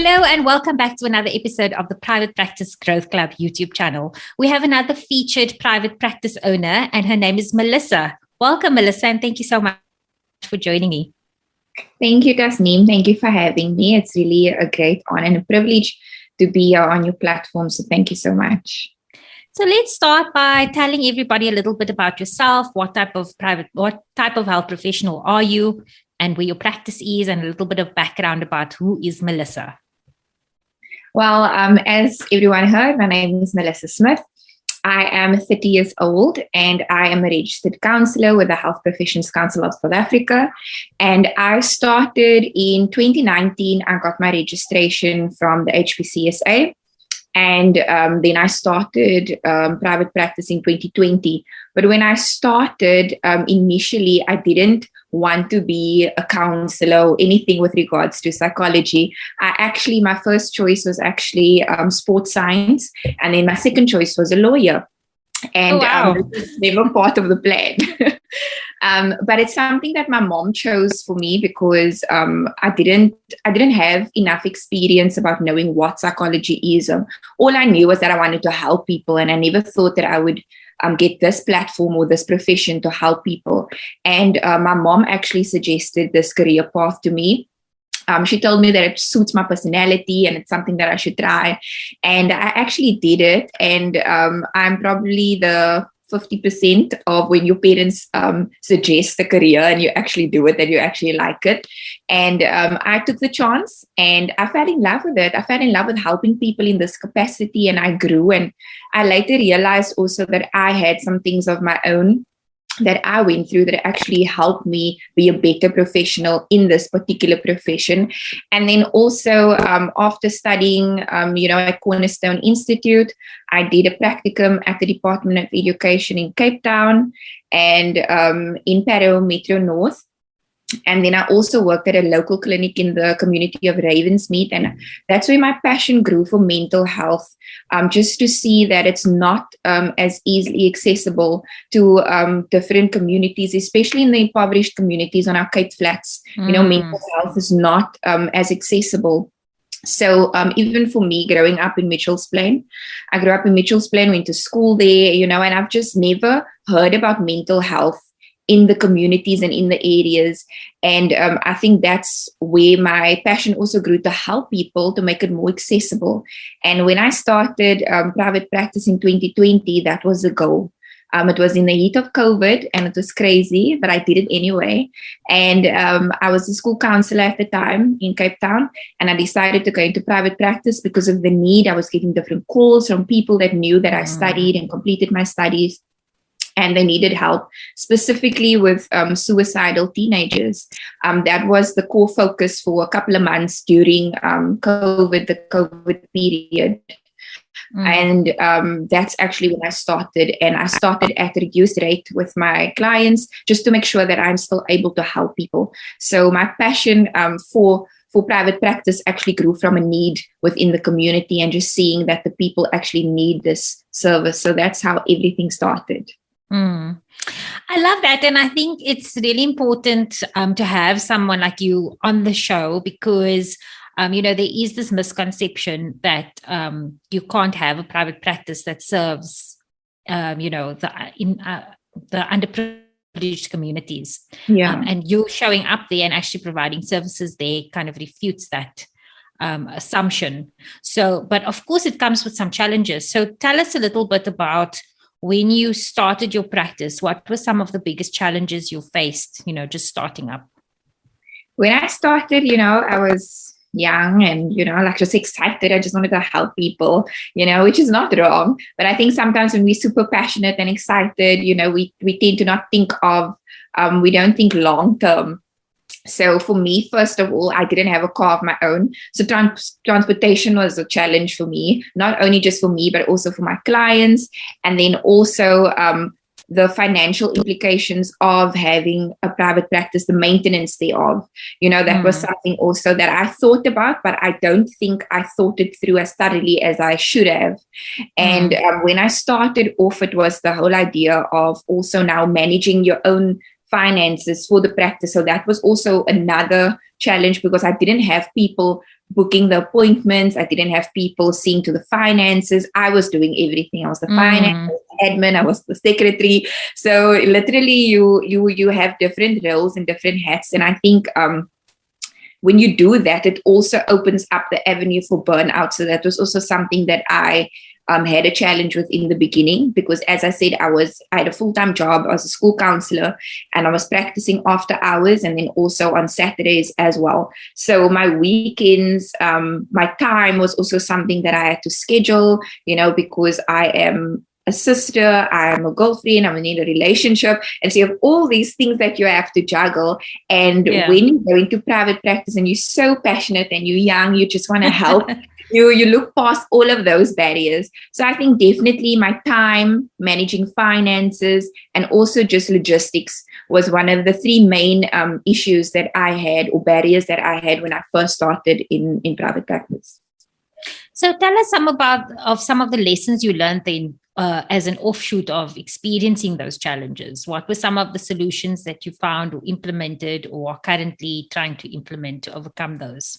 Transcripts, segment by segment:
Hello and welcome back to another episode of the Private Practice Growth Club YouTube channel. We have another featured private practice owner and her name is Melissa. Welcome, Melissa, and thank you so much for joining me. Thank you, Tasneem. Thank you for having me. It's really a great honor and a privilege to be here on your platform. So thank you so much. So let's start by telling everybody a little bit about yourself. What type of health professional are you, and where your practice is, and a little bit of background about who is Melissa. Well, as everyone heard, my name is Melissa Smith. I am 30 years old and I am a registered counsellor with the Health Professions Council of South Africa. And I started in 2019. I got my registration from the HPCSA. And then I started private practice in 2020. But when I started, initially, I didn't want to be a counselor or anything with regards to psychology. My first choice was actually sports science. And then my second choice was a lawyer. And this was never part of the plan. But it's something that my mom chose for me because I didn't have enough experience about knowing what psychology is. All I knew was that I wanted to help people, and I never thought that I would get this platform or this profession to help people. And my mom actually suggested this career path to me. She told me that it suits my personality and it's something that I should try. And I actually did it. And I'm probably the 50% of when your parents suggest a career and you actually do it, and you actually like it. And I took the chance and I fell in love with it. I fell in love with helping people in this capacity, and I grew. And I later realized also that I had some things of my own that I went through that actually helped me be a better professional in this particular profession. And then also after studying, at Cornerstone Institute, I did a practicum at the Department of Education in Cape Town and in Parow Metro North. And then I also worked at a local clinic in the community of Ravensmead. And that's where my passion grew for mental health, just to see that it's not as easily accessible to different communities, especially in the impoverished communities on our Cape Flats. Mental health is not as accessible. So even for me, growing up in Mitchell's Plain, I grew up in Mitchell's Plain, went to school there, and I've just never heard about mental health in the communities and in the areas. And I think that's where my passion also grew, to help people, to make it more accessible. And when I started private practice in 2020, that was the goal. It was in the heat of COVID and it was crazy, but I did it anyway. And I was a school counselor at the time in Cape Town, and I decided to go into private practice because of the need. I was getting different calls from people that knew that I studied and completed my studies, and they needed help, specifically with suicidal teenagers. That was the core focus for a couple of months during the COVID period. And that's actually when I started. And I started at a reduced rate with my clients, just to make sure that I'm still able to help people. So my passion for private practice actually grew from a need within the community, and just seeing that the people actually need this service. So that's how everything started. I love that. And I think it's really important to have someone like you on the show because, there is this misconception that you can't have a private practice that serves, the underprivileged communities. Yeah. And you showing up there and actually providing services there kind of refutes that assumption. So, but of course it comes with some challenges. So tell us a little bit about when you started your practice. What were some of the biggest challenges you faced, just starting up? When I started, I was young and, just excited. I just wanted to help people, which is not wrong. But I think sometimes when we're super passionate and excited, we tend to not think of, we don't think long term. So for me, first of all, I didn't have a car of my own. So transportation was a challenge for me, not only just for me, but also for my clients. And then also the financial implications of having a private practice, the maintenance thereof. That was something also that I thought about, but I don't think I thought it through as thoroughly as I should have. And when I started off, it was the whole idea of also now managing your own finances for the practice. So that was also another challenge because I didn't have people booking the appointments. I didn't have people seeing to the finances. I was doing everything. I was the finance, I was the admin, I was the secretary. So literally you have different roles and different hats. And I think when you do that, it also opens up the avenue for burnout. So that was also something that I had a challenge with in the beginning, because as I said, I had a full-time job. I was a school counselor and I was practicing after hours and then also on Saturdays as well. So my weekends, my time was also something that I had to schedule, because I am a sister, I'm a girlfriend, I'm in a relationship. And so you have all these things that you have to juggle. And when you go into private practice and you're so passionate and you're young, you just want to help. You look past all of those barriers. So I think definitely my time, managing finances, and also just logistics was one of the three main issues that I had, or barriers that I had when I first started in private practice. So tell us some of the lessons you learned then as an offshoot of experiencing those challenges. What were some of the solutions that you found or implemented or are currently trying to implement to overcome those?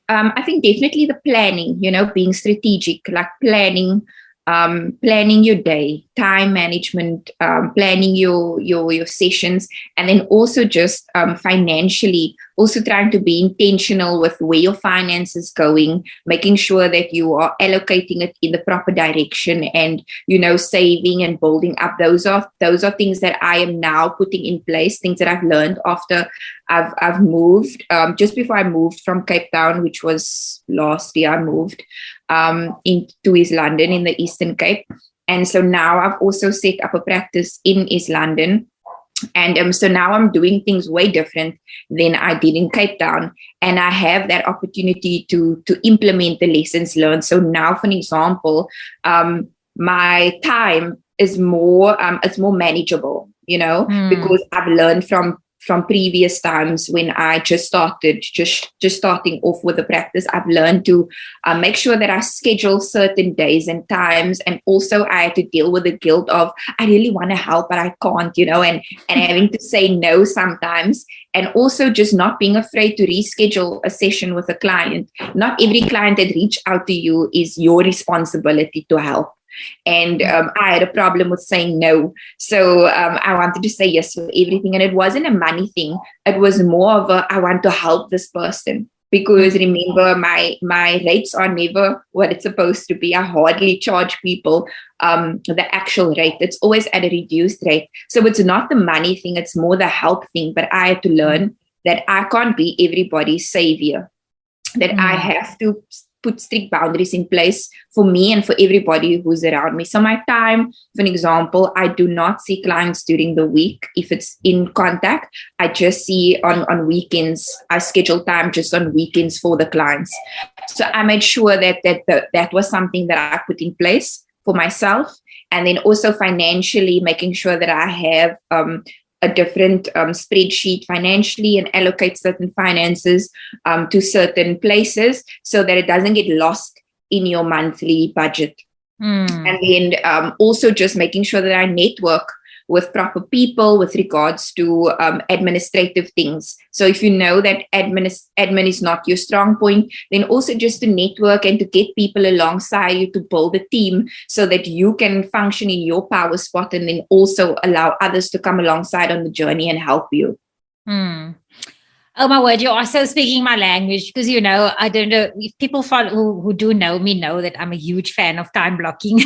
I think definitely the planning, being strategic, like planning your day, time management, planning your sessions, and then also just financially, also trying to be intentional with where your finances going, making sure that you are allocating it in the proper direction, and saving and building up. Those are things that I am now putting in place, things that I've learned after I've moved. Just before I moved from Cape Town, which was last year, I moved into East London in the Eastern Cape. And so now I've also set up a practice in East London. And so now I'm doing things way different than I did in Cape Town. And I have that opportunity to implement the lessons learned. So now, for an example, my time is more, it's more manageable, because I've learned from previous times when I just starting off with the practice. I've learned to make sure that I schedule certain days and times, and also I had to deal with the guilt of I really want to help but I can't, and having to say no sometimes, and also just not being afraid to reschedule a session with a client. Not every client that reach out to you is your responsibility to help. And I had a problem with saying no. So I wanted to say yes for everything. And it wasn't a money thing. It was more of I want to help this person. Because remember, my rates are never what it's supposed to be. I hardly charge people the actual rate. It's always at a reduced rate. So it's not the money thing. It's more the help thing. But I had to learn that I can't be everybody's savior. That I have to put strict boundaries in place for me and for everybody who's around me. So my time, for an example, I do not see clients during the week. If it's in contact, I just see on weekends. I schedule time just on weekends for the clients. So I made sure that was something that I put in place for myself. And then also financially making sure that I have a different spreadsheet financially and allocate certain finances to certain places so that it doesn't get lost in your monthly budget. And then also just making sure that I network with proper people with regards to administrative things. So if you know that admin is not your strong point, then also just to network and to get people alongside you to build a team so that you can function in your power spot, and then also allow others to come alongside on the journey and help you. Oh my word, you're also speaking my language, because, I don't know if people who do know me know that I'm a huge fan of time blocking.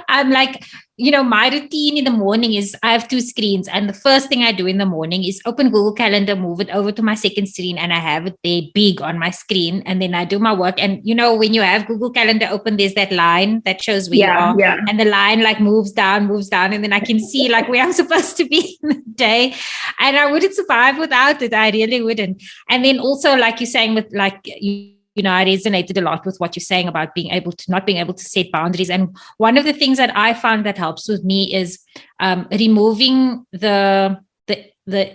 I'm like, my routine in the morning is I have two screens, and the first thing I do in the morning is open Google Calendar, move it over to my second screen, and I have it there big on my screen, and then I do my work. And when you have Google Calendar open, there's that line that shows where you are, and the line moves down, and then I can see where I'm supposed to be in the day. And I wouldn't survive without it. I really wouldn't. And then also, like you're saying, with I resonated a lot with what you're saying about not being able to set boundaries. And one of the things that I found that helps with me is removing the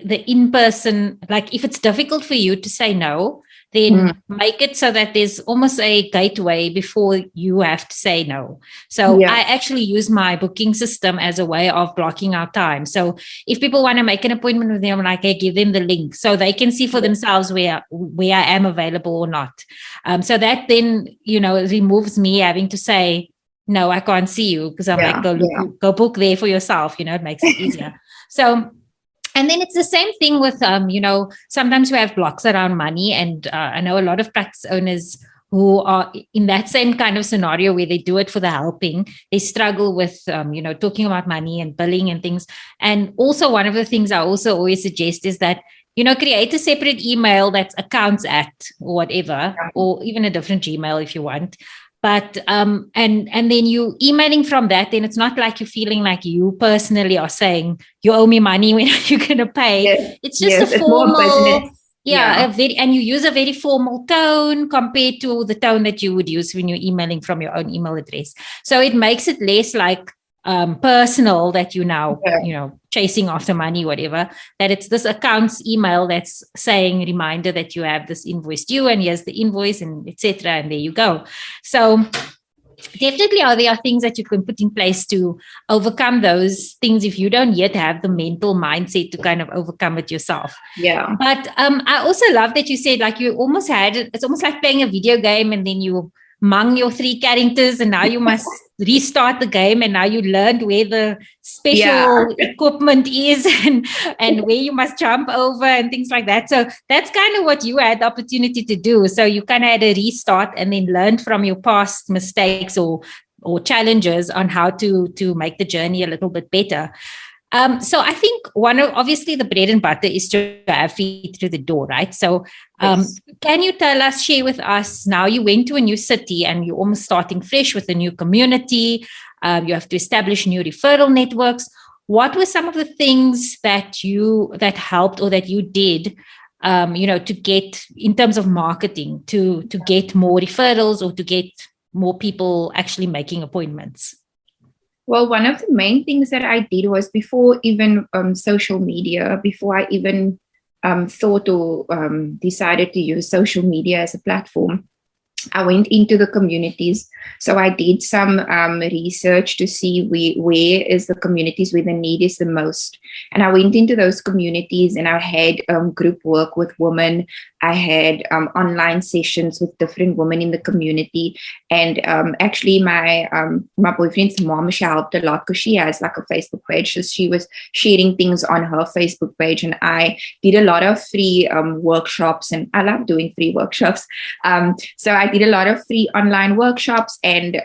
in-person, if it's difficult for you to say no, then make it so that there's almost a gateway before you have to say no. So I actually use my booking system as a way of blocking out time. So if people want to make an appointment with me, I'm like, I give them the link so they can see for themselves where I am available or not. So that then, removes me having to say, no, I can't see you, because I'm like, go book there for yourself. It makes it easier. So, and then it's the same thing with, sometimes we have blocks around money. And I know a lot of practice owners who are in that same kind of scenario where they do it for the helping. They struggle with, talking about money and billing and things. And also one of the things I also always suggest is that, create a separate email that's accounts at or whatever, or even a different Gmail if you want. But and then you emailing from that, then it's not like you're feeling like you personally are saying you owe me money, when you're going to pay. Yes. It's just a formal, and you use a very formal tone compared to the tone that you would use when you're emailing from your own email address. So it makes it less like personal that you now, chasing after money, whatever, that it's this accounts email that's saying reminder that you have this invoice due and here's the invoice and etc. And there you go. So definitely there are things that you can put in place to overcome those things if you don't yet have the mental mindset to kind of overcome it yourself. Yeah. But I also love that you said, like, you almost had it. It's almost like playing a video game and then you mung your 3 characters and now you must restart the game, and now you learned where the special equipment is and where you must jump over and things like that. So that's kind of what you had the opportunity to do. So you kind of had a restart and then learned from your past mistakes or challenges on how to make the journey a little bit better. So I think obviously the bread and butter is to have feet through the door, right? So can you share with us, now you went to a new city and you're almost starting fresh with a new community. You have to establish new referral networks. What were some of the things that helped or that you did, to get, in terms of marketing, to get more referrals or to get more people actually making appointments? Well, one of the main things that I did was, before even social media, before I even thought or decided to use social media as a platform, I went into the communities. So I did some research to see where is the communities where the need is the most. And I went into those communities and I had group work with women. I had online sessions with different women in the community. And actually my boyfriend's mom, she helped a lot because she has like a Facebook page. So she was sharing things on her Facebook page. And I did a lot of free workshops, and I love doing free workshops. So I did a lot of free online workshops, and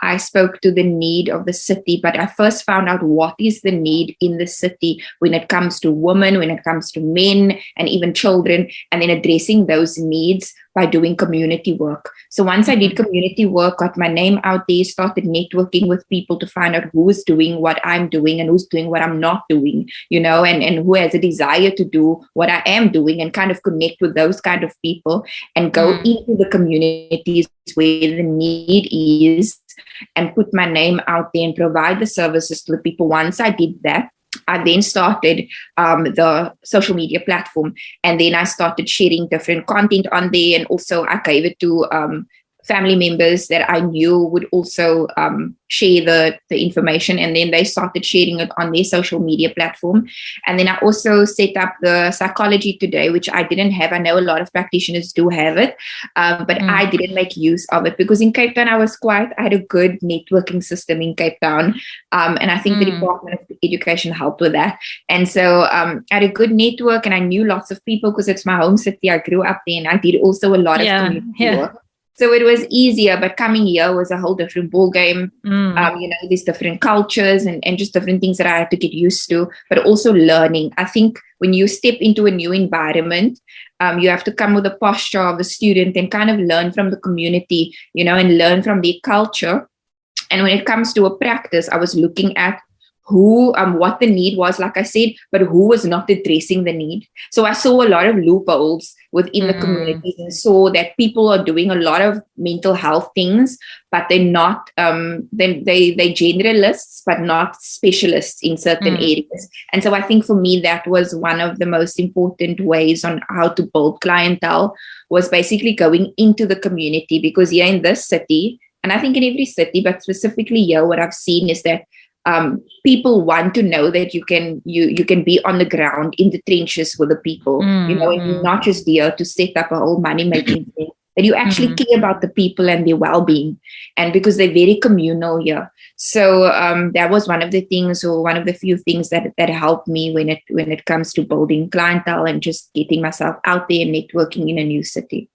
I spoke to the need of the city. But I first found out what is the need in the city when it comes to women, when it comes to men, and even children, and then addressing those needs by doing community work. So once I did community work, got my name out there, started networking with people to find out who is doing what I'm doing and who's doing what I'm not doing, and who has a desire to do what I am doing, and kind of connect with those kind of people and go into the communities where the need is and put my name out there and provide the services to the people. Once I did that, I then started the social media platform, and then I started sharing different content on there. And also I gave it to family members that I knew would also share the information, and then they started sharing it on their social media platform. And then I also set up the Psychology Today, which I didn't have. I know a lot of practitioners do have it, but I didn't make use of it because in Cape Town I had a good networking system in Cape Town, and I think the Department of Education helped with that. And so I had a good network, and I knew lots of people because it's my home city. I grew up there, and I did also a lot of community work. So it was easier, but coming here was a whole different ball game. These different cultures and just different things that I had to get used to, but also learning. I think when you step into a new environment, you have to come with a posture of a student and kind of learn from the community, and learn from their culture. And when it comes to a practice, I was looking at what the need was, like I said, but who was not addressing the need. So I saw a lot of loopholes within the communities and saw that people are doing a lot of mental health things, but they're not, they generalists, but not specialists in certain areas. And so I think for me, that was one of the most important ways on how to build clientele, was basically going into the community, because here in this city, and I think in every city, but specifically here, what I've seen is that people want to know that you can be on the ground in the trenches with the people, and you're not just there to set up a whole money making thing, that you actually care about the people and their well-being, and because they're very communal here. So that was one of the things, or one of the few things that helped me when it comes to building clientele and just getting myself out there and networking in a new city.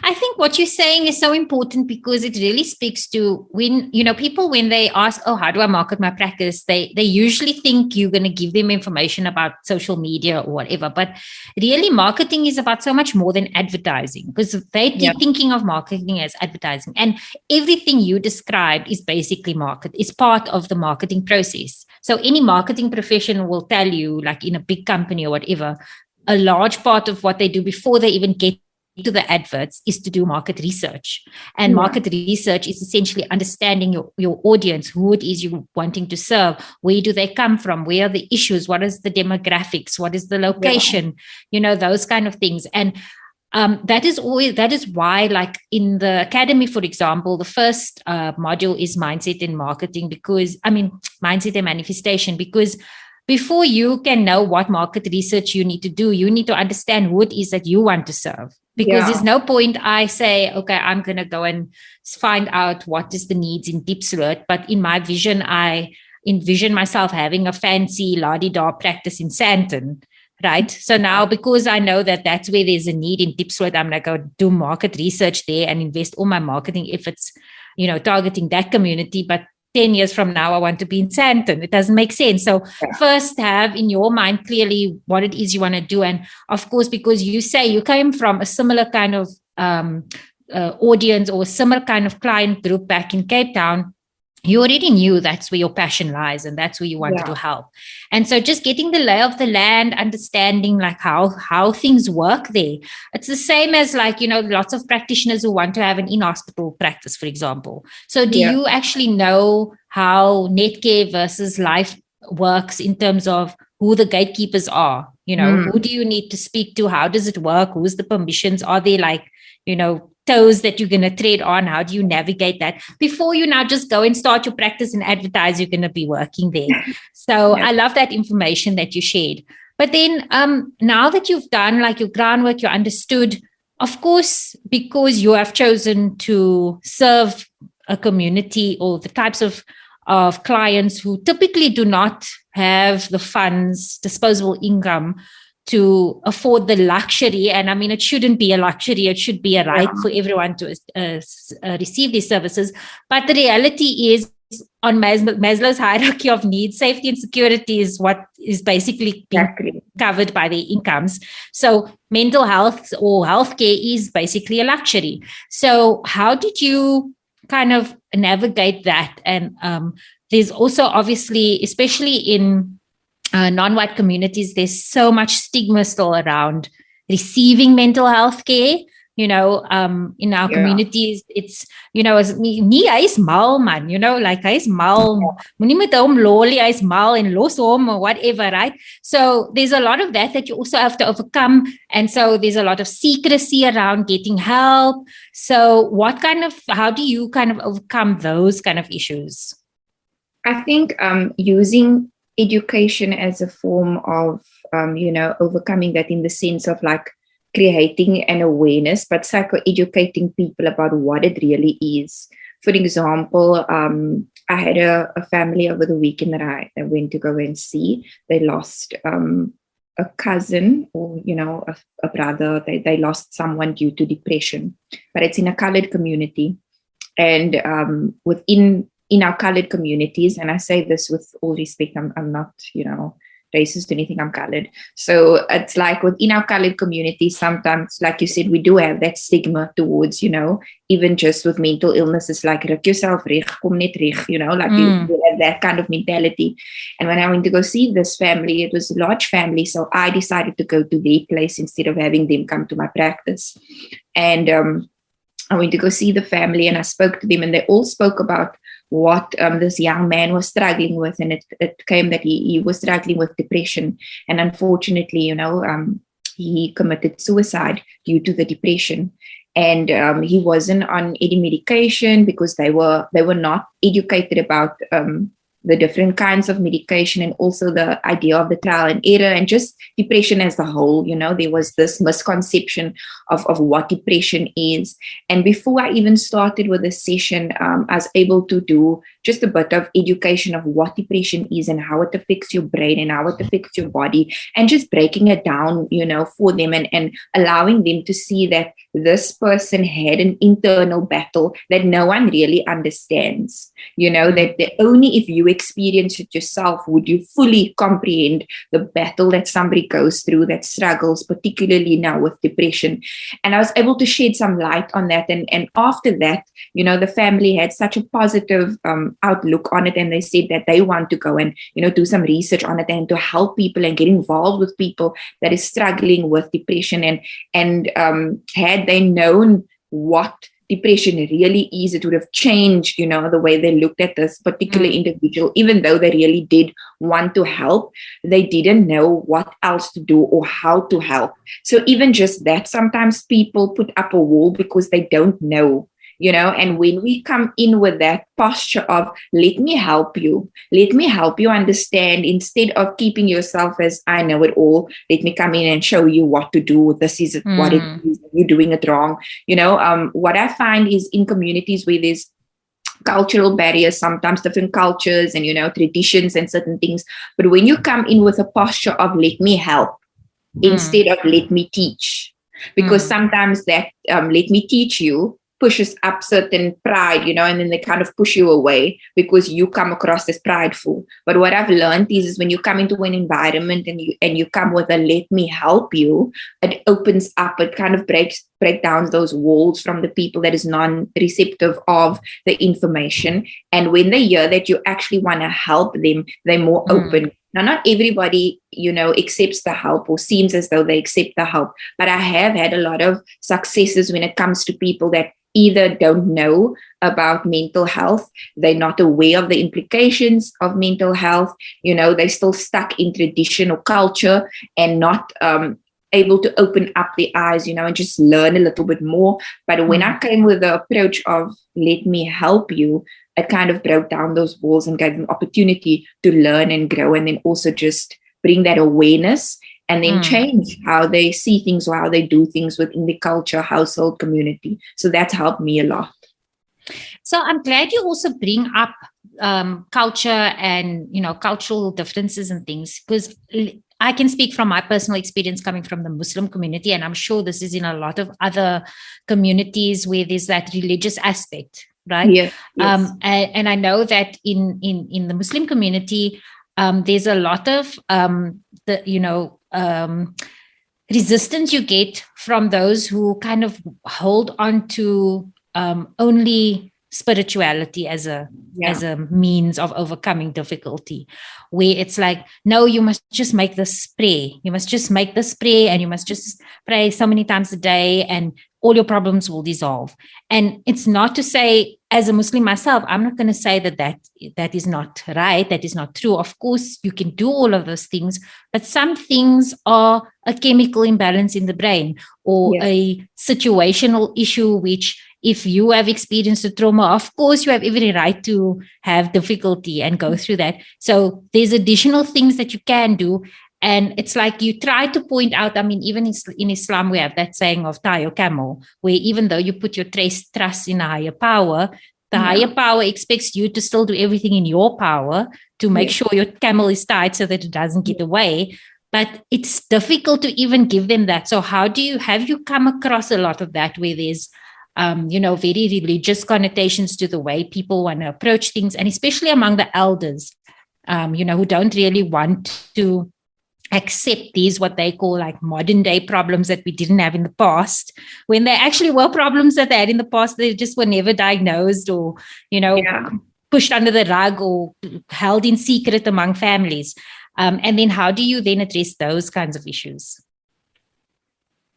I think what you're saying is so important, because it really speaks to when, people, when they ask, oh, how do I market my practice? They usually think you're going to give them information about social media or whatever. But really, marketing is about so much more than advertising, because they keep thinking of marketing as advertising. And everything you described is basically market. It's part of the marketing process. So any marketing professional will tell you, like in a big company or whatever, a large part of what they do before they even get to the adverts is to do market research. And market research is essentially understanding your audience, who it is you're wanting to serve, where do they come from, where are the issues, what is the demographics, what is the location, those kind of things. And that is why, like in the academy, for example, the first module is mindset and marketing, mindset and manifestation, because before you can know what market research you need to do, you need to understand who it is that you want to serve. Because there's no point I say, okay, I'm going to go and find out what is the needs in Diepsloot. But in my vision, I envision myself having a fancy la-di-da practice in Sandton, right? So now, because I know that that's where there's a need in Diepsloot, I'm going to go do market research there and invest all my marketing efforts, targeting that community. But 10 years from now, I want to be in Sandton. It doesn't make sense. So first have in your mind clearly what it is you want to do. And of course, because you say you came from a similar kind of audience or a similar kind of client group back in Cape Town, you already knew that's where your passion lies and that's where you wanted to help. And so just getting the lay of the land, understanding like how things work there. It's the same as lots of practitioners who want to have an in-hospital practice, for example. So do you actually know how Netcare versus Life works in terms of who the gatekeepers are? Who do you need to speak to? How does it work? Who's the permissions? Are there toes that you're going to tread on? How do you navigate that before you now just go and start your practice and advertise you're going to be working there? So I love that information that you shared. But then now that you've done your groundwork, you understood, of course, because you have chosen to serve a community or the types of clients who typically do not have the funds, disposable income to afford the luxury. And it shouldn't be a luxury. It should be a right for everyone to receive these services. But the reality is, on Maslow's hierarchy of needs, safety and security is what is basically being covered by their incomes. So mental health or healthcare is basically a luxury. So how did you kind of navigate that? And there's also obviously, especially in non-white communities, there's so much stigma still around receiving mental health care. In our communities, it's, nie hy is mal man, hy is mal, moenie met hom lolly, hy is mal en los hom or whatever, right? So there's a lot of that you also have to overcome. And so there's a lot of secrecy around getting help. So how do you kind of overcome those kind of issues? I think using education as a form of, overcoming that, in the sense of creating an awareness, but psycho-educating people about what it really is. For example, I had a family over the weekend that I went to go and see. They lost a cousin or, a brother. They lost someone due to depression, but it's in a colored community. And in our colored communities, and I say this with all respect, I'm not, racist or anything, I'm colored. So it's like within our colored community, sometimes, like you said, we do have that stigma towards, even just with mental illnesses, like ruk yourself reg, kom net reg, like you have that kind of mentality. And when I went to go see this family, it was a large family, so I decided to go to their place instead of having them come to my practice. And I went to go see the family, and I spoke to them, and they all spoke about what this young man was struggling with. And it came that he was struggling with depression. And unfortunately, he committed suicide due to the depression. And he wasn't on any medication because they were not educated about the different kinds of medication, and also the idea of the trial and error, and just depression as a whole. There was this misconception of what depression is. And before I even started with the session, I was able to do just a bit of education of what depression is and how it affects your brain and how it affects your body, and just breaking it down, for them, and allowing them to see that this person had an internal battle that no one really understands. That only if you experience it yourself would you fully comprehend the battle that somebody goes through that struggles, particularly now with depression. And I was able to shed some light on that. And after that, the family had such a positive outlook on it, and they said that they want to go and, do some research on it and to help people and get involved with people that is struggling with depression. And had they known what depression really is, it would have changed, the way they looked at this particular individual. Even though they really did want to help, they didn't know what else to do or how to help. So even just that, sometimes people put up a wall because they don't know. And when we come in with that posture of, let me help you understand, instead of keeping yourself as, I know it all, let me come in and show you what to do. This is what it is. You're doing it wrong. What I find is in communities where there's cultural barriers, sometimes different cultures and, traditions and certain things. But when you come in with a posture of, let me help, instead of let me teach, because sometimes that let me teach you pushes up certain pride, and then they kind of push you away because you come across as prideful. But what I've learned is when you come into an environment and you come with a let me help you, it opens up, it kind of break down those walls from the people that is non-receptive of the information. And when they hear that you actually want to help them, they're more open. Now, not everybody, accepts the help or seems as though they accept the help, but I have had a lot of successes when it comes to people that either don't know about mental health, they're not aware of the implications of mental health, they're still stuck in tradition or culture and not able to open up their eyes, and just learn a little bit more. But when I came with the approach of let me help you, it kind of broke down those walls and gave them opportunity to learn and grow, and then also just bring that awareness and then change how they see things or how they do things within the culture, household, community. So that's helped me a lot. So I'm glad you also bring up culture and, cultural differences and things, because I can speak from my personal experience coming from the Muslim community, and I'm sure this is in a lot of other communities where there's that religious aspect, right? Yes. And I know that in the Muslim community, there's a lot of resistance you get from those who kind of hold on to only spirituality as a means of overcoming difficulty, where it's like, no, you must just make this prayer. You must just make this prayer, and you must just pray so many times a day, and all your problems will dissolve. And it's not to say, as a Muslim myself, I'm not going to say that is not right, that is not true. Of course, you can do all of those things, but some things are a chemical imbalance in the brain or a situational issue, which if you have experienced a trauma, of course, you have every right to have difficulty and go through that. So there's additional things that you can do. And it's like you try to point out, I mean, even in Islam, we have that saying of tie your camel, where even though you put your trust in a higher power, the higher power expects you to still do everything in your power to make sure your camel is tied so that it doesn't get away. But it's difficult to even give them that. So have you come across a lot of that where there's, very religious connotations to the way people want to approach things, and especially among the elders, who don't really want to accept these, what they call like modern day problems that we didn't have in the past, when they actually were problems that they had in the past. They just were never diagnosed or, pushed under the rug or held in secret among families. And then how do you then address those kinds of issues?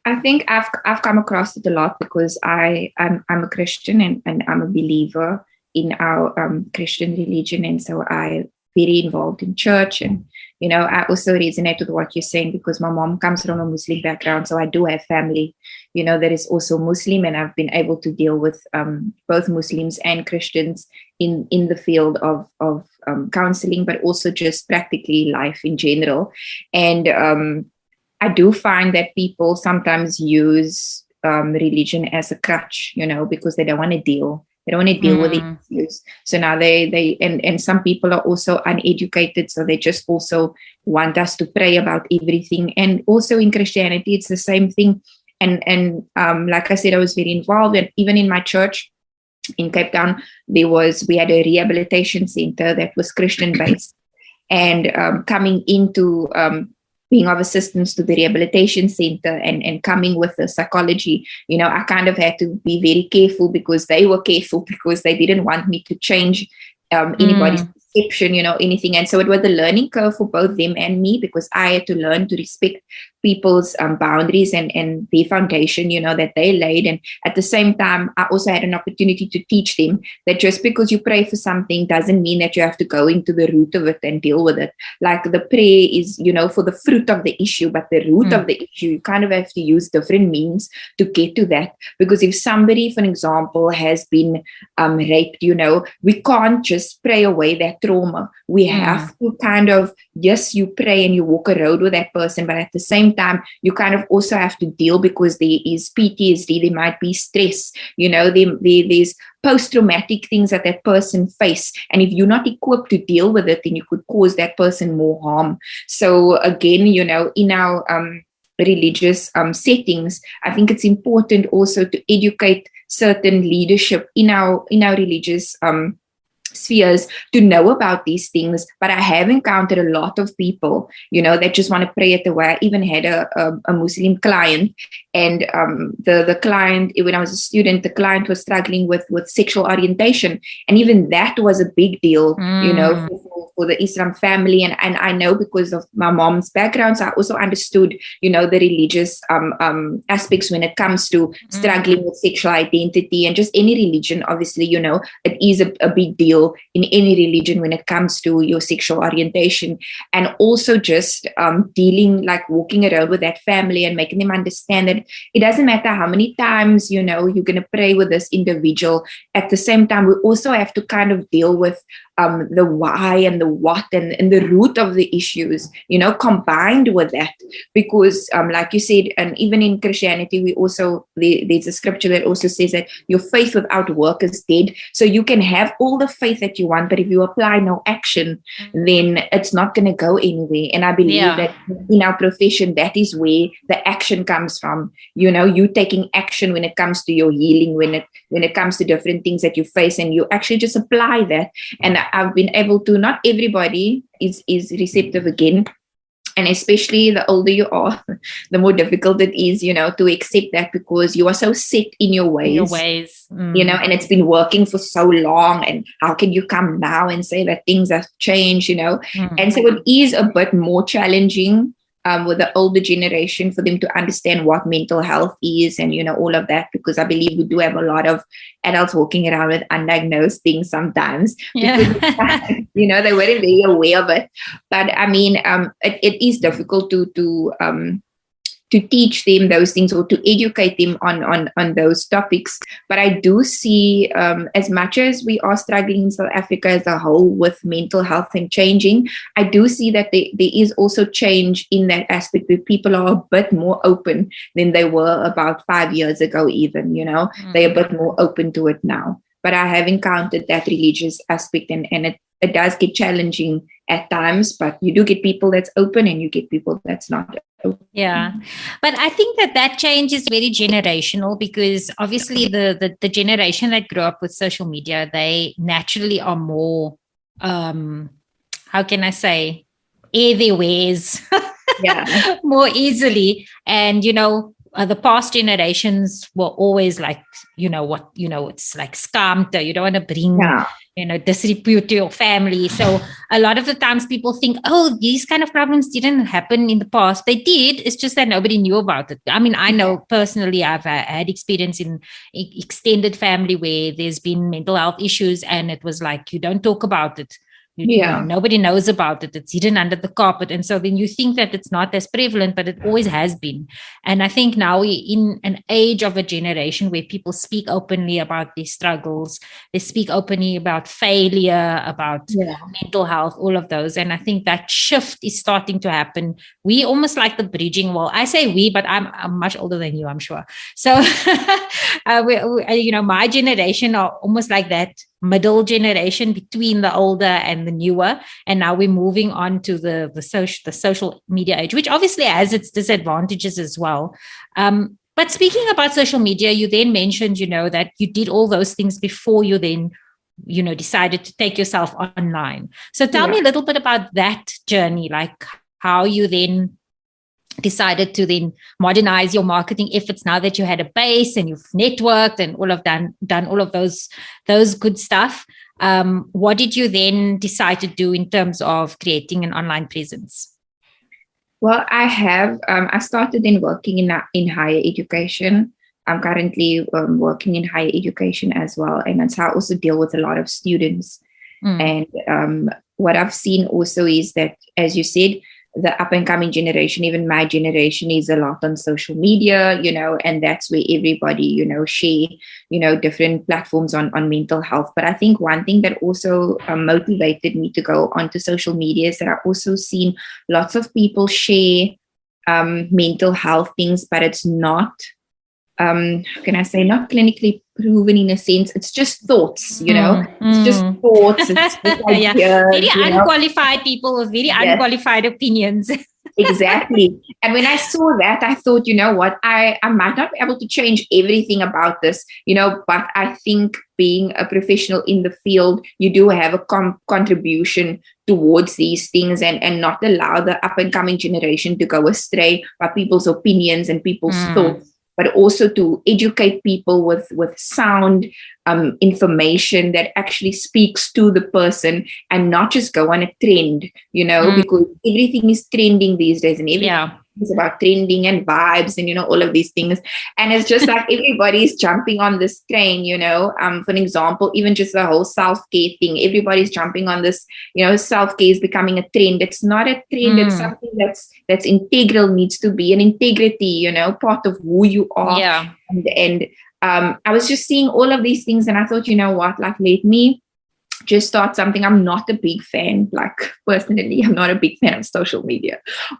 I think I've come across it a lot because I'm a Christian and I'm a believer in our Christian religion, and so I'm very involved in church. And I also resonate with what you're saying because my mom comes from a Muslim background, so I do have family that is also Muslim, and I've been able to deal with both Muslims and Christians in the field of counseling, but also just practically life in general. And I do find that people sometimes use religion as a crutch, because they don't want to deal. They don't want to deal with the issues. So now and some people are also uneducated, so they just also want us to pray about everything. And also in Christianity, it's the same thing. And like I said, I was very involved, and even in my church in Cape Town, we had a rehabilitation center that was Christian based, and coming into being of assistance to the rehabilitation center and coming with the psychology, I kind of had to be very careful because they were careful because they didn't want me to change anybody's perception, anything. And so it was a learning curve for both them and me because I had to learn to respect people's boundaries and the foundation, that they laid. And at the same time, I also had an opportunity to teach them that just because you pray for something doesn't mean that you have to go into the root of it and deal with it. Like the prayer is, for the fruit of the issue, but the root of the issue, you kind of have to use different means to get to that. Because if somebody, for example, has been raped, we can't just pray away that trauma. We have to kind of, yes, you pray and you walk a road with that person, but at the same time, you kind of also have to deal because there is PTSD, there might be stress, there's post-traumatic things that person face. And if you're not equipped to deal with it, then you could cause that person more harm. So again, in our religious settings, I think it's important also to educate certain leadership in our religious spheres to know about these things. But I have encountered a lot of people, that just want to pray at the way. I even had a Muslim client, and the client, when I was a student, the client was struggling with sexual orientation, and even that was a big deal, for the Islam family. And I know because of my mom's background, so I also understood, the religious aspects when it comes to struggling with sexual identity and just any religion. Obviously, it is a big deal in any religion when it comes to your sexual orientation, and also just dealing, like walking around with that family and making them understand that it doesn't matter how many times, you're going to pray with this individual. At the same time, we also have to kind of deal with the why and the what and the root of the issues, combined with that. Because like you said, and even in Christianity, we also, there's a scripture that also says that your faith without work is dead. So you can have all the faith that you want, but if you apply no action, then it's not going to go anywhere. And I believe that in our profession, that is where the action comes from. You taking action when it comes to your healing, when it comes to different things that you face, and you actually just apply that. And I've been able to, not everybody is receptive again. And especially the older you are, the more difficult it is, to accept that because you are so set in your ways. And it's been working for so long. And how can you come now and say that things have changed, And so it is a bit more challenging with the older generation for them to understand what mental health is and, all of that, because I believe we do have a lot of adults walking around with undiagnosed things sometimes. Because, they weren't very aware of it. But I mean, it is difficult to teach them those things or to educate them on those topics. But I do see, as much as we are struggling in South Africa as a whole with mental health and changing, I do see that there is also change in that aspect where people are a bit more open than they were about 5 years ago even, they're a bit more open to it now. But I have encountered that religious aspect, and it does get challenging at times, but you do get people that's open and you get people that's not open. Yeah. But I think that change is very generational, because obviously the generation that grew up with social media, they naturally are more, how can I say, air their ways. more easily. And, the past generations were always like, it's like scamter. You don't want to bring, disrepute to your family. So a lot of the times people think, oh, these kind of problems didn't happen in the past. They did. It's just that nobody knew about it. I mean, I know personally, I've had experience in extended family where there's been mental health issues, and it was like, you don't talk about it. Nobody knows about it. It's hidden under the carpet. And so then you think that it's not as prevalent, but it always has been. And I think now we're in an age of a generation where people speak openly about their struggles. They speak openly about failure, about mental health, all of those. And I think that shift is starting to happen. We almost like the bridging wall. I say we, but I'm much older than you, I'm sure. So, my generation are almost like that middle generation between the older and the newer, and now we're moving on to the social media age, which obviously has its disadvantages as well. But speaking about social media, you then mentioned, that you did all those things before you then, decided to take yourself online. So tell me a little bit about that journey, like how you then decided to then modernize your marketing efforts now that you had a base and you've networked and all of done all of those good stuff. What did you then decide to do in terms of creating an online presence? Well, I started in working in higher education. I'm currently working in higher education as well. And that's how I also deal with a lot of students. And what I've seen also is that, as you said, the up and coming generation, even my generation, is a lot on social media, and that's where everybody, share, different platforms on mental health. But I think one thing that also motivated me to go onto social media is that I also seen lots of people share mental health things, but it's not, can I say, not clinically proven in a sense. It's just thoughts, it's just thoughts. It's just ideas, very unqualified people with very unqualified opinions. Exactly. And when I saw that, I thought, you know what, I might not be able to change everything about this, but I think being a professional in the field, you do have a contribution towards these things, and not allow the up and coming generation to go astray by people's opinions and people's thoughts, but also to educate people with sound information that actually speaks to the person, and not just go on a trend, because everything is trending these days, and everything is about trending and vibes and, all of these things. And it's just like everybody's jumping on this train, for an example, even just the whole self-care thing, everybody's jumping on this, self-care is becoming a trend. It's not a trend. It's something that's integral, needs to be an integrity, part of who you are. Yeah. And I was just seeing all of these things, and I thought, you know what, like, let me just start something. I'm not a big fan, like, personally, I'm not a big fan of social media,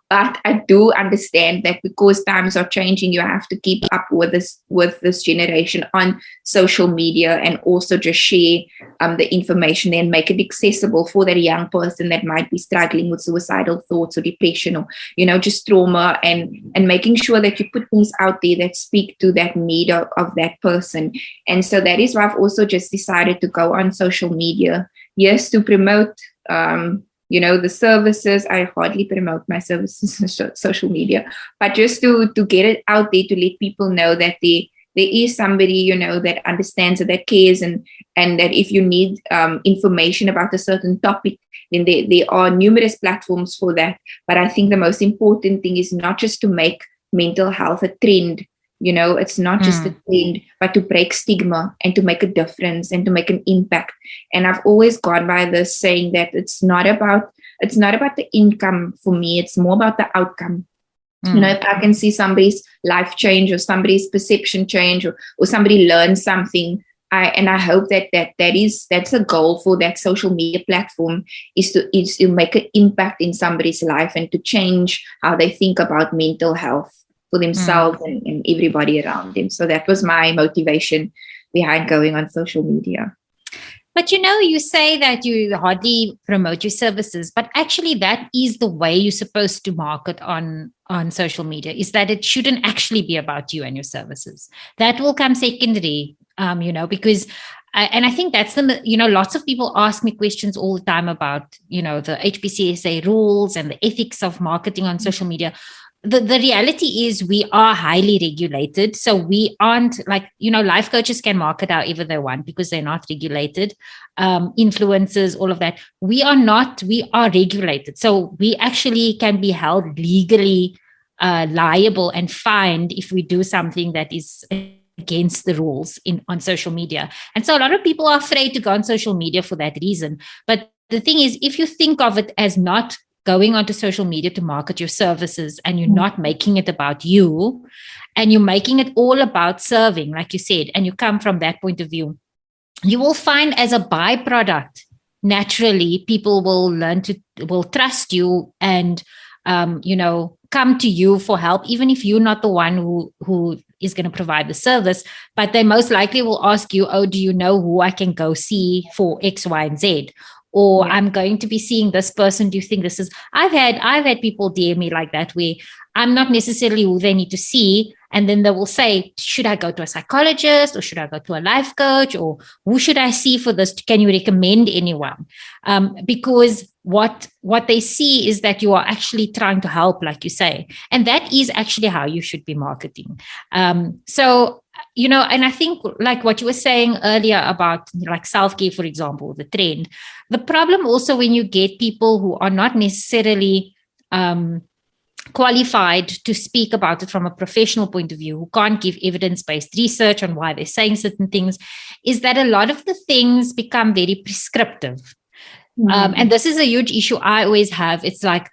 but I do understand that because times are changing, you have to keep up with this generation on social media, and also just share the information and make it accessible for that young person that might be struggling with suicidal thoughts or depression, or just trauma, and making sure that you put things out there that speak to that need of that person. And so that is why I've also just decided to go on social media, yes, to promote the services. I hardly promote my services on social media, but just to get it out there, to let people know that there is somebody, that understands, that cares, and that if you need information about a certain topic, then there are numerous platforms for that. But I think the most important thing is not just to make mental health a trend. It's not just a trend, but to break stigma and to make a difference and to make an impact. And I've always gone by this saying that it's not about the income for me. It's more about the outcome. If I can see somebody's life change, or somebody's perception change, or somebody learn something, I hope that's a goal for that social media platform, is to make an impact in somebody's life and to change how they think about mental health for themselves and everybody around them. So that was my motivation behind going on social media. But you say that you hardly promote your services, but actually that is the way you're supposed to market on social media, is that it shouldn't actually be about you and your services. That will come secondary, because and I think that's lots of people ask me questions all the time about, the HPCSA rules and the ethics of marketing on social media. The reality is we are highly regulated. So we aren't like, life coaches can market however they want because they're not regulated. Influencers, all of that. We are not, we are regulated. So we actually can be held legally liable and fined if we do something that is against the rules on social media. And so a lot of people are afraid to go on social media for that reason. But the thing is, if you think of it as not going onto social media to market your services and you're not making it about you and you're making it all about serving, like you said, and you come from that point of view, you will find as a byproduct, naturally, people will trust you and, come to you for help, even if you're not the one who is going to provide the service, but they most likely will ask you, oh, do you know who I can go see for X, Y, and Z? Or I'm going to be seeing this person. Do you think this is? I've had people DM me like that, where I'm not necessarily who they need to see, and then they will say, should I go to a psychologist or should I go to a life coach, or who should I see for this? Can you recommend anyone? Because what they see is that you are actually trying to help, like you say, and that is actually how you should be marketing. So. And I think like what you were saying earlier about like self-care, for example, the trend, the problem also when you get people who are not necessarily qualified to speak about it from a professional point of view, who can't give evidence-based research on why they're saying certain things, is that a lot of the things become very prescriptive. And this is a huge issue I always have. It's like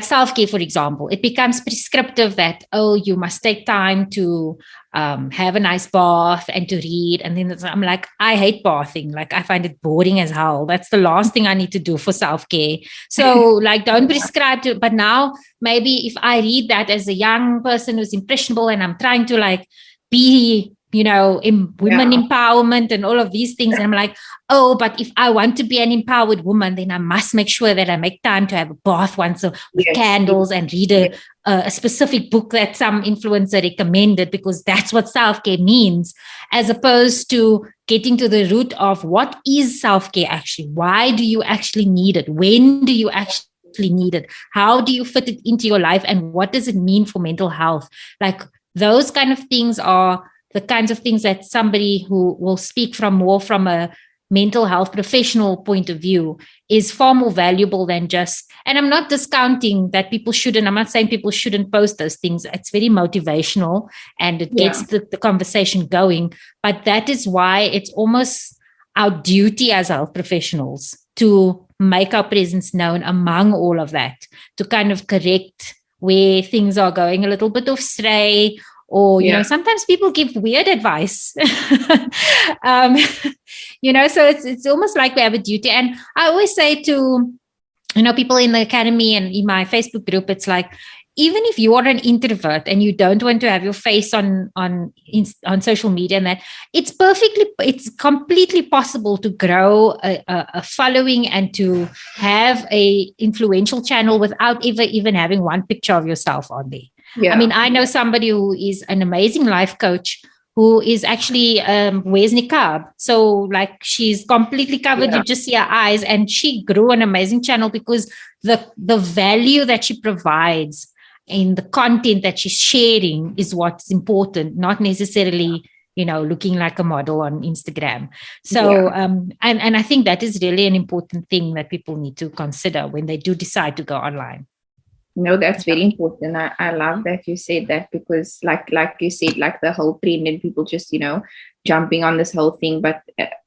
self-care, for example, it becomes prescriptive that, oh, you must take time to have a nice bath and to read. And then I'm like, I hate bathing. Like, I find it boring as hell. That's the last thing I need to do for self-care. So like, don't prescribe to, but now maybe if I read that as a young person who's impressionable and I'm trying to like be, in women empowerment and all of these things. And I'm like, oh, but if I want to be an empowered woman, then I must make sure that I make time to have a bath once with candles and read a specific book that some influencer recommended, because that's what self-care means, as opposed to getting to the root of what is self-care actually? Why do you actually need it? When do you actually need it? How do you fit it into your life? And what does it mean for mental health? Like those kind of things are the kinds of things that somebody who will speak more from a mental health professional point of view is far more valuable than just, and I'm not discounting that I'm not saying people shouldn't post those things. It's very motivational and it gets the conversation going. But that is why it's almost our duty as health professionals to make our presence known among all of that, to kind of correct where things are going a little bit astray. Or, sometimes people give weird advice, so it's almost like we have a duty. And I always say to, people in the academy and in my Facebook group, it's like, even if you are an introvert and you don't want to have your face on social media and that, it's completely possible to grow a following and to have a influential channel without even having one picture of yourself on there. Yeah. I mean, I know somebody who is an amazing life coach who is actually wears niqab. So like she's completely covered. You just see her eyes, and she grew an amazing channel because the value that she provides in the content that she's sharing is what's important, not necessarily, looking like a model on Instagram. So, and I think that is really an important thing that people need to consider when they do decide to go online. No, that's very important. I love that you said that, because like you said, like the whole trend and people just, jumping on this whole thing. But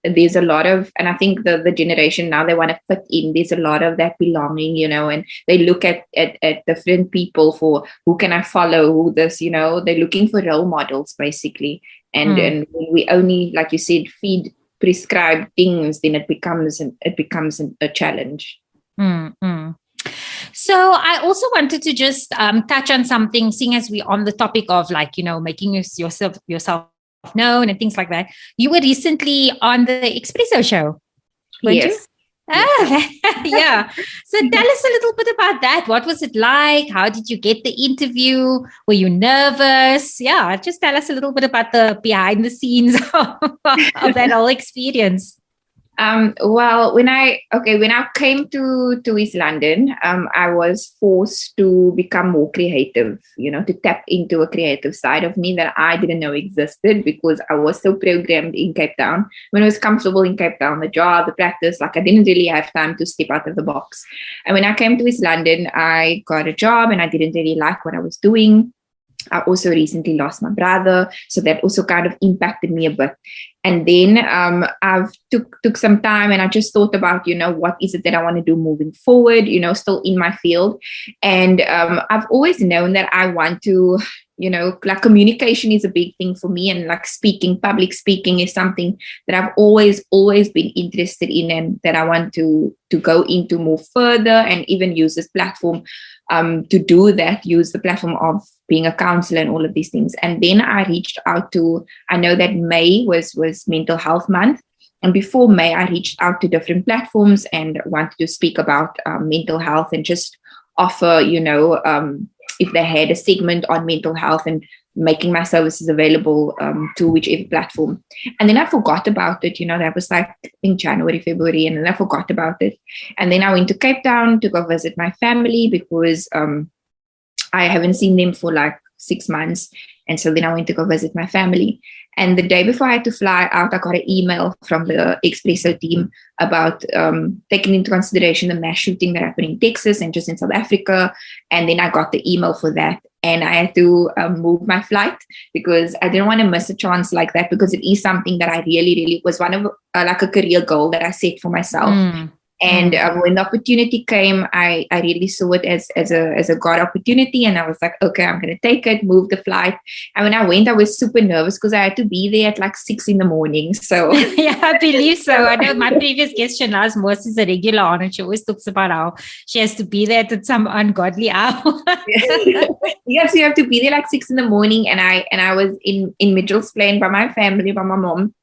there's a lot of, and I think the generation now, they want to fit in. There's a lot of that belonging, and they look at different people for who can I follow, who this, they're looking for role models basically. And when we only, like you said, feed prescribed things, then it becomes a challenge. So I also wanted to just touch on something, seeing as we're on the topic of making yourself known and things like that. You were recently on the Espresso show, weren't you? Yeah. So tell us a little bit about that. What was it like? How did you get the interview? Were you nervous? Yeah, just tell us a little bit about the behind the scenes of that whole experience. Well, when I came to East London, I was forced to become more creative, to tap into a creative side of me that I didn't know existed because I was so programmed in Cape Town. When I was comfortable in Cape Town, the job, the practice, like I didn't really have time to step out of the box. And when I came to East London, I got a job and I didn't really like what I was doing. I also recently lost my brother, so that also kind of impacted me a bit. And then I've took some time and I just thought about, what is it that I want to do moving forward, still in my field. And I've always known that I want to, like communication is a big thing for me. And like public speaking is something that I've always been interested in and that I want to go into more further and even use this platform to do that, use the platform of being a counselor and all of these things. And then I reached out I know that May was Mental Health Month. And before May, I reached out to different platforms and wanted to speak about mental health and just offer, if they had a segment on mental health and making my services available to whichever platform. And then I forgot about it, that was like in January, February, and then I forgot about it. And then I went to Cape Town to go visit my family because I haven't seen them for like 6 months. And so then I went to go visit my family. And the day before I had to fly out, I got an email from the Expresso team about taking into consideration the mass shooting that happened in Texas and just in South Africa. And then I got the email for that. And I had to move my flight because I didn't want to miss a chance like that, because it is something that I really, really was one of like a career goal that I set for myself. And when the opportunity came, I really saw it as a God opportunity. And I was like, okay, I'm going to take it, move the flight. And when I went, I was super nervous because I had to be there at like 6 a.m. So yeah, I believe so. I know my previous guest, Shanaz Morse, is a regular on, and she always talks about how she has to be there at some ungodly hour. Yes, you have to be there like 6 a.m. And I was in Mitchell's Plain by my family, by my mom.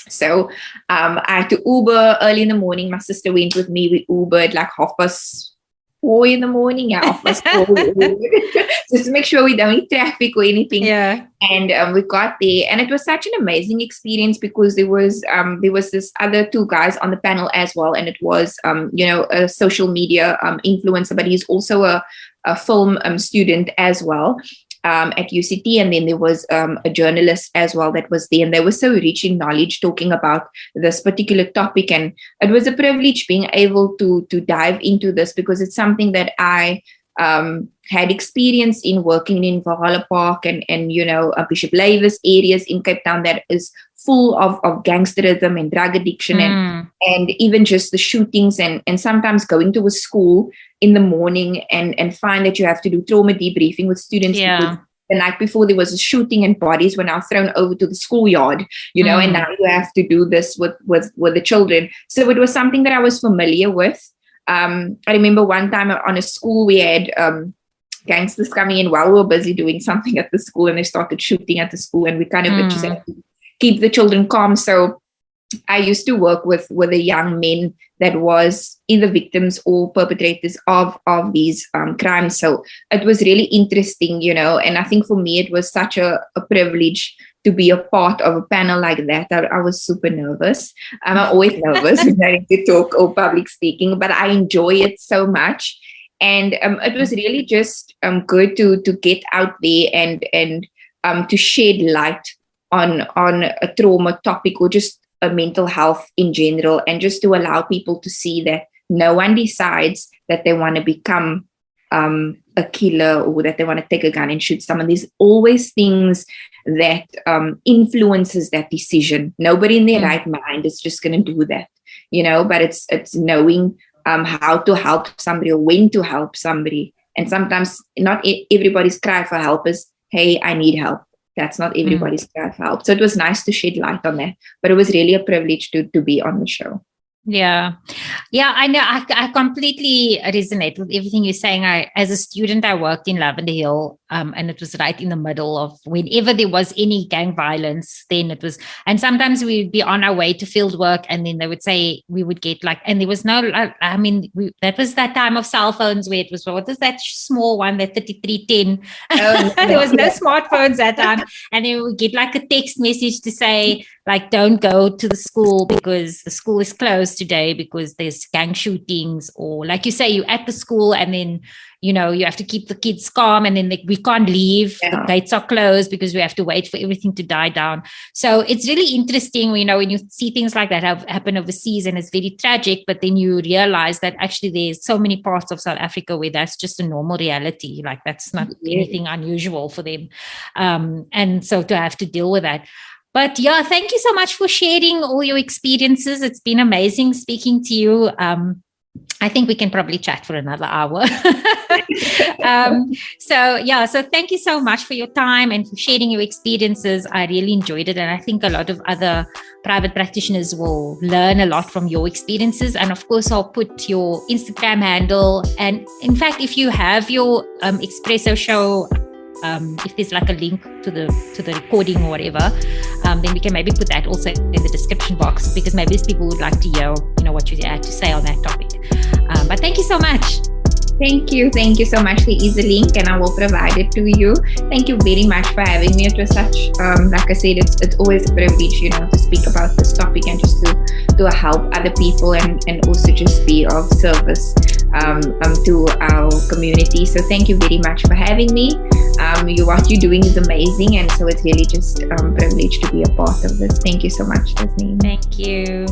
So I had to Uber early in the morning. My sister went with me. We Ubered like 4:30 in the morning. Yeah, 4:30. Just to make sure we don't hit traffic or anything. Yeah. And we got there, and it was such an amazing experience because there was this other 2 guys on the panel as well, and it was a social media influencer, but he's also a film student as well. At UCT, and then there was a journalist as well that was there, and they were so rich in knowledge talking about this particular topic. And it was a privilege being able to dive into this because it's something that I had experience in working in Valhalla Park and Bishop Lavis areas in Cape Town that is full of gangsterism and drug addiction and even just the shootings and sometimes going to a school in the morning and find that you have to do trauma debriefing with students because the night before there was a shooting and bodies were now thrown over to the schoolyard, and now you have to do this with the children. So it was something that I was familiar with. I remember one time on a school we had gangsters coming in while we were busy doing something at the school, and they started shooting at the school, and we kind of just had to keep the children calm. So I used to work with the young men that was either victims or perpetrators of these crimes. So it was really interesting, and I think for me it was such a privilege to be a part of a panel like that. I was super nervous. I'm always nervous when I need to talk or public speaking, but I enjoy it so much. And it was really just good to get out there and to shed light on a trauma topic or just a mental health in general, and just to allow people to see that no one decides that they want to become a killer or that they want to take a gun and shoot someone. There's always things that influences that decision. Nobody in their right mind is just going to do that, but it's knowing how to help somebody or when to help somebody. And sometimes not everybody's cry for help is, hey, I need help. That's not everybody's cry for help. So it was nice to shed light on that, but it was really a privilege to be on the show. Yeah, I know. I completely resonate with everything you're saying. As a student, I worked in Lavender Hill and it was right in the middle of whenever there was any gang violence, then it was, and sometimes we'd be on our way to field work, and then they would say we would get like, and there was no, that was that time of cell phones where it was, what was that small one, that 3310? There was no smartphones that time. And then we would get like a text message to say, like, don't go to the school because the school is closed today because there's gang shootings, or like you say, you're at the school and then, you have to keep the kids calm, and then we can't leave. The gates are closed because we have to wait for everything to die down. So it's really interesting, when you see things like that happen overseas, and it's very tragic, but then you realize that actually there's so many parts of South Africa where that's just a normal reality. Like, that's not anything unusual for them. And so to have to deal with that. But yeah, thank you so much for sharing all your experiences. It's been amazing speaking to you. I think we can probably chat for another hour. So thank you so much for your time and for sharing your experiences. I really enjoyed it. And I think a lot of other private practitioners will learn a lot from your experiences. And of course, I'll put your Instagram handle. And in fact, if you have your Espresso show, if there's like a link to the recording or whatever, then we can maybe put that also in the description box, because maybe people would like to hear, what you had to say on that topic. But thank you so much. Thank you so much. There is a link and I will provide it to you. Thank you very much for having me. It was such, like I said, it's always a privilege, to speak about this topic and just to help other people and also just be of service to our community. So thank you very much for having me. What you're doing is amazing, and so it's really just a privilege to be a part of this. Thank you so much, Jasmine. Thank you.